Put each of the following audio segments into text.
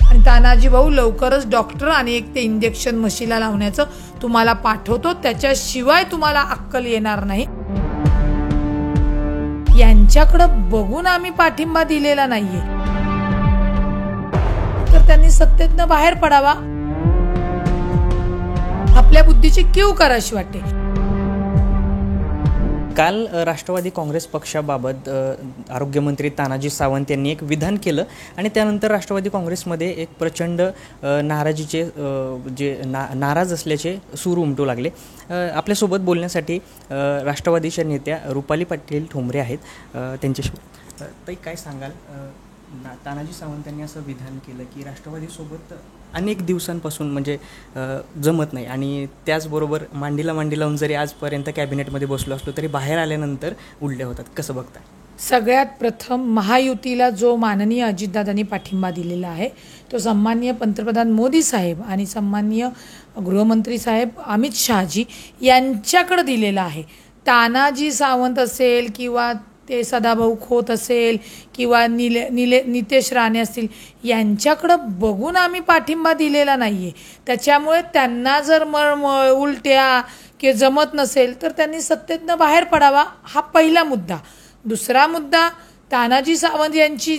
आणि तानाजी भाऊ लवकरच डॉक्टर आणि एक ते इंजेक्शन म्हशीला लावण्याचं तुम्हाला पाठवतो, त्याच्याशिवाय तुम्हाला अक्कल येणार नाही. यांच्याकडं बघून आम्ही पाठिंबा दिलेला नाहीये, तर त्यांनी सत्तेतनं बाहेर पडावा. आपल्या बुद्धीची कीव करावी वाटते. काल राष्ट्रवादी काँग्रेस पक्षाबाबत आरोग्यमंत्री तानाजी सावंत यांनी एक विधान केलं आणि त्यानंतर राष्ट्रवादी काँग्रेसमध्ये एक प्रचंड नाराजीचे नाराज असल्याचे सूर उमटू लागले. आपल्यासोबत बोलण्यासाठी राष्ट्रवादीच्या नेत्या रुपाली पाटील ठोंबरे आहेत. त्यांच्याशी ताई काय सांगाल? तानाजी सावंत यांनी असं विधान केलं की राष्ट्रवादीसोबत अनेक दिवसांपासून म्हणजे जमत नाही आणि त्याचबरोबर मांडीला मांडी लावून जरी आजपर्यंत कॅबिनेटमध्ये बसलो असलो तरी बाहेर आल्यानंतर उलटे होतात. कसं बघताय? सगळ्यात प्रथम महायुतीला जो माननीय अजितदादांनी पाठिंबा दिलेला आहे तो सन्माननीय पंतप्रधान मोदी साहेब आणि सन्माननीय गृहमंत्री साहेब अमित शहाजी यांच्याकडे दिलेला आहे. तानाजी सावंत असेल किंवा ते सदाभाऊ खोत असेल किंवा नितेश राणे असतील, यांच्याकडं बघून आम्ही पाठिंबा दिलेला नाही आहे. त्याच्यामुळे त्यांना जर उलट्या की जमत नसेल तर त्यांनी सत्तेतनं बाहेर पडावा, हा पहिला मुद्दा. दुसरा मुद्दा, तानाजी सावंत यांची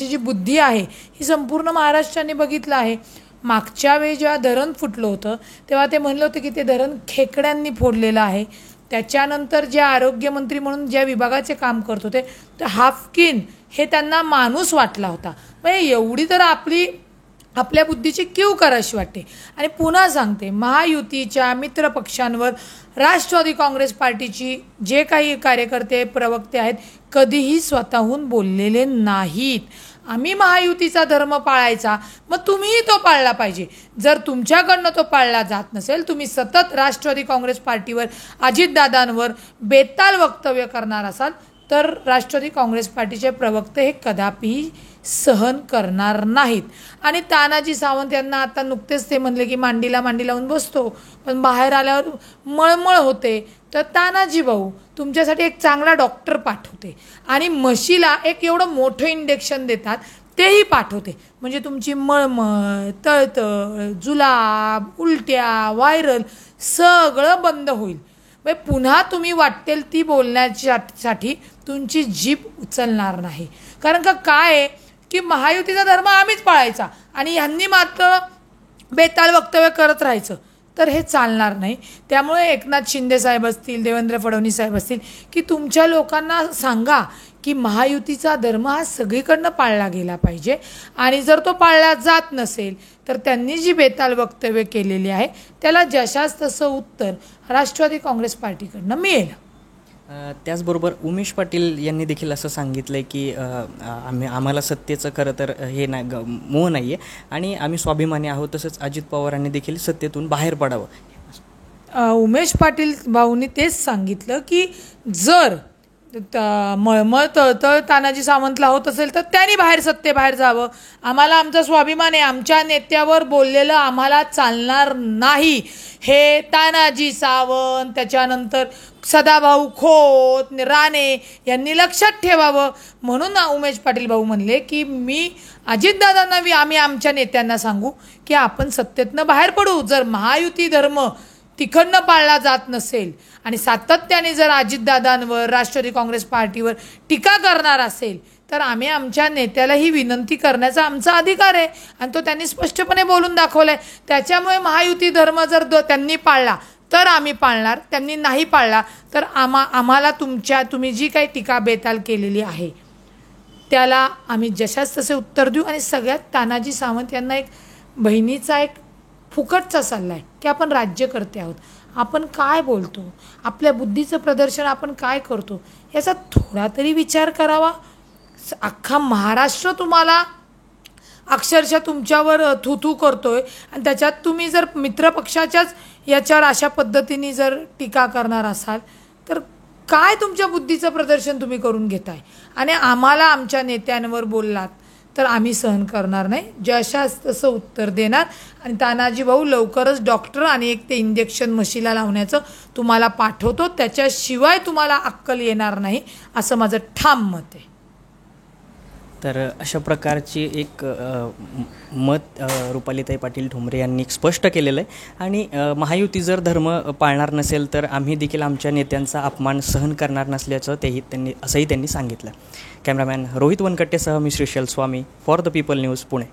जी बुद्धी आहे ही संपूर्ण महाराष्ट्राने बघितलं आहे. मागच्या वेळी जेव्हा धरण फुटलं होतं तेव्हा ते म्हणलं होतं की ते धरण खेकड्यांनी फोडलेलं आहे. त्याच्यानंतर जे आरोग्यमंत्री म्हणून ज्या विभागाचे काम करत होते तर हाफकिन हे त्यांना माणूस वाटला होता. म्हणजे एवढी तर आपल्या बुद्धीची कीव करावी वाटते. आणि पुन्हा सांगते, महायुतीच्या मित्रपक्षांवर राष्ट्रवादी काँग्रेस पार्टीची जे काही कार्यकर्ते प्रवक्ते आहेत कधीही स्वतःहून बोललेले नाहीत. आम्ही महायुतीचा धर्म पाळायचा, मग तुम्हीही तो पाळला पाहिजे. जर तुमच्याकडनं तो पाळला जात नसेल, तुम्ही सतत राष्ट्रवादी काँग्रेस पार्टीवर अजितदादांवर बेताल वक्तव्य करणार असाल तर राष्ट्रवादी काँग्रेस पार्टीचे प्रवक्ते हे कदापिही सहन करणार नाहीत. आणि तानाजी सावंत यांना आता नुकतेच ते म्हणले की मांडीला मांडी लावून बसतो पण बाहेर आल्यावर मळमळ होते, तर तानाजी भाऊ तुमच्यासाठी एक चांगला डॉक्टर पाठवते आणि म्हशीला एक एवढं मोठं इंजेक्शन देतात तेही पाठवते, म्हणजे तुमची मळमळ, तळतळ, जुलाब, उलट्या, व्हायरल सगळं बंद होईल. पुन्हा तुम्ही वाटेल ती बोलण्यासाठी तुमची जीभ उचलणार नाही. कारण का काय आहे की महायुतीचा धर्म आम्हीच पाळायचा आणि ह्यांनी मात्र बेताल वक्तव्य करत राहायचं, तर हे चालणार नाही. त्यामुळे एकनाथ शिंदे साहेब असतील, देवेंद्र फडणवीस साहेब असतील की तुमच्या लोकांना सांगा की महायुतीचा धर्म हा सगळीकडनं पाळला गेला पाहिजे आणि जर तो पाळला जात नसेल तर त्यांनी जी बेताल वक्तव्य केलेली आहे त्याला जशास तसं उत्तर राष्ट्रवादी काँग्रेस पार्टीकडनं मिळेल. त्याचबरोबर उमेश पाटील यांनी देखील असं सांगितलं आहे की आम्हाला सत्तेचं खरं तर हे नाही मोह नाही आहे आणि आम्ही स्वाभिमानी आहोत. तसंच अजित पवारांनी देखील सत्तेतून बाहेर पडावं. उमेश पाटील भाऊंनी तेच सांगितलं की जर मळमळ तळतळ तानाजी सावंतला होत असेल तर त्यांनी सत्तेबाहेर जावं. आम्हाला आमचा स्वाभिमान आहे, आमच्या नेत्यावर बोललेलं आम्हाला चालणार नाही हे तानाजी सावंत त्याच्यानंतर सदाभाऊ खोत, राणे यांनी लक्षात ठेवावं. म्हणून उमेश पाटील भाऊ म्हणले की मी अजितदादांना आम्ही आमच्या नेत्यांना सांगू की आपण सत्तेतनं बाहेर पडू. जर महायुती धर्म तिकडनं पाळला जात नसेल आणि सातत्याने जर अजितदादांवर, राष्ट्रवादी काँग्रेस पार्टीवर टीका करणार असेल तर आम्ही आमच्या नेत्याला ही विनंती करण्याचा आमचा अधिकार आहे आणि तो त्यांनी स्पष्टपणे बोलून दाखवलाय. त्याच्यामुळे महायुती धर्म जर त्यांनी पाळला तर आम्ही पाळणार, त्यांनी नाही पाळला तर आम्हाला तुम्ही जी काही टीका बेताल केलेली आहे त्याला आम्ही जशाच तसे उत्तर देऊ. आणि सगळ्यात तानाजी सावंत यांना एक बहिणीचा एक फुकटचा सल्ला आहे की आपण राज्यकर्ते आहोत, आपण काय बोलतो, आपल्या बुद्धीचं प्रदर्शन आपण काय करतो याचा थोडा तरी विचार करावा. अख्खा महाराष्ट्र तुम्हाला अक्षरशः तुमच्यावर थुथू करतोय आणि त्याच्यात तुम्ही जर मित्रपक्षाच्याच याच्यावर अशा पद्धतीने जर टीका करणार असाल तर काय तुमच्या बुद्धीचं प्रदर्शन तुम्ही करून घेताय. आणि आम्हाला आमच्या नेत्यांवर बोललात तर आम्ही सहन करणार नाही, जशास तसं उत्तर देणार. आणि तानाजी भाऊ लवकरच डॉक्टर आणि एक ते इंजेक्शन म्हशीला लावण्याचं तुम्हाला पाठवतो, त्याच्याशिवाय तुम्हाला अक्कल येणार नाही असं माझं ठाम मत आहे. तर अशा प्रकारची एक मत रुपालीताई पाटील ठोंबरे यांनी स्पष्ट केलेलं आहे आणि महायुती जर धर्म पाळणार नसेल तर आम्ही देखील आमच्या नेत्यांचा अपमान सहन करणार नसल्याचं असंही त्यांनी सांगितलं. कॅमेरामॅन रोहित वनकट्टेसह मी Shrishail Swami for the people news Pune.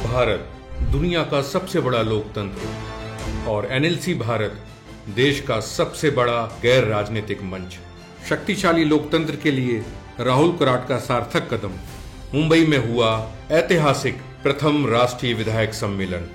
Bharat दुनिया का सबसे बड़ा लोकतंत्र और NLC भारत देश का सबसे बड़ा गैर राजनीतिक मंच. शक्तिशाली लोकतंत्र के लिए राहुल कराट का सार्थक कदम. मुंबई में हुआ ऐतिहासिक प्रथम राष्ट्रीय विधायक सम्मेलन.